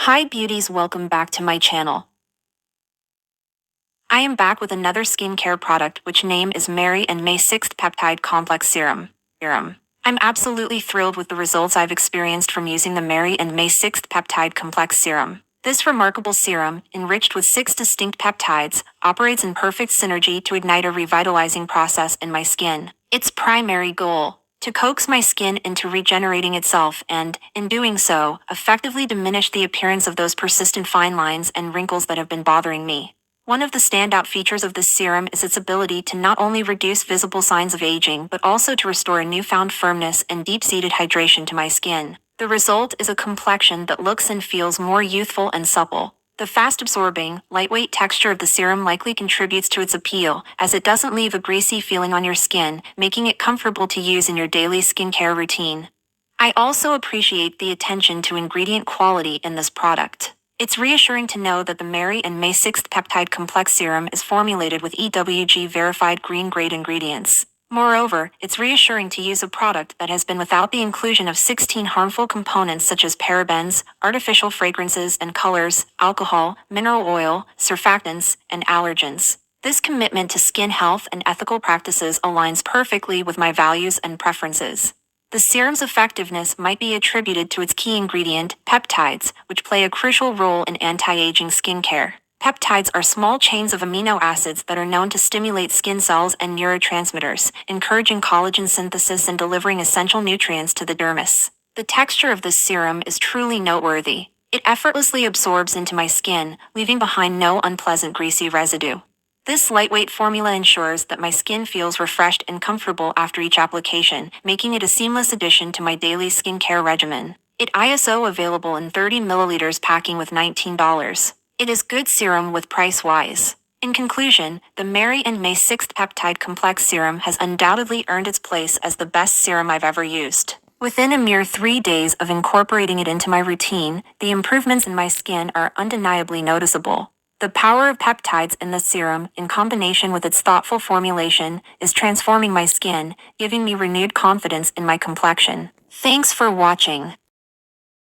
Hi beauties, welcome back to my channel. I am back with another skincare product which name is Mary and May 6th Peptide Complex Serum. I'm absolutely thrilled with the results I've experienced from using the Mary and May 6th Peptide Complex Serum. This remarkable serum, enriched with 6 distinct peptides, operates in perfect synergy to ignite a revitalizing process in my skin. Its primary goal: to coax my skin into regenerating itself and, in doing so, effectively diminish the appearance of those persistent fine lines and wrinkles that have been bothering me. One of the standout features of this serum is its ability to not only reduce visible signs of aging but also to restore a newfound firmness and deep-seated hydration to my skin. The result is a complexion that looks and feels more youthful and supple. The fast-absorbing, lightweight texture of the serum likely contributes to its appeal, as it doesn't leave a greasy feeling on your skin, making it comfortable to use in your daily skincare routine. I also appreciate the attention to ingredient quality in this product. It's reassuring to know that the Mary and May 6th Peptide Complex Serum is formulated with EWG-verified green-grade ingredients. Moreover, it's reassuring to use a product that has been without the inclusion of 16 harmful components such as parabens, artificial fragrances and colors, alcohol, mineral oil, surfactants, and allergens. This commitment to skin health and ethical practices aligns perfectly with my values and preferences. The serum's effectiveness might be attributed to its key ingredient, peptides, which play a crucial role in anti-aging skincare. Peptides are small chains of amino acids that are known to stimulate skin cells and neurotransmitters, encouraging collagen synthesis and delivering essential nutrients to the dermis. The texture of this serum is truly noteworthy. It effortlessly absorbs into my skin, leaving behind no unpleasant greasy residue. This lightweight formula ensures that my skin feels refreshed and comfortable after each application, making it a seamless addition to my daily skincare regimen. It ISO available in 30 milliliters packing with $19. It is good serum with price-wise. In conclusion, the Mary and May 6th Peptide Complex Serum has undoubtedly earned its place as the best serum I've ever used. Within a mere 3 days of incorporating it into my routine, the improvements in my skin are undeniably noticeable. The power of peptides in the serum, in combination with its thoughtful formulation, is transforming my skin, giving me renewed confidence in my complexion. Thanks for watching.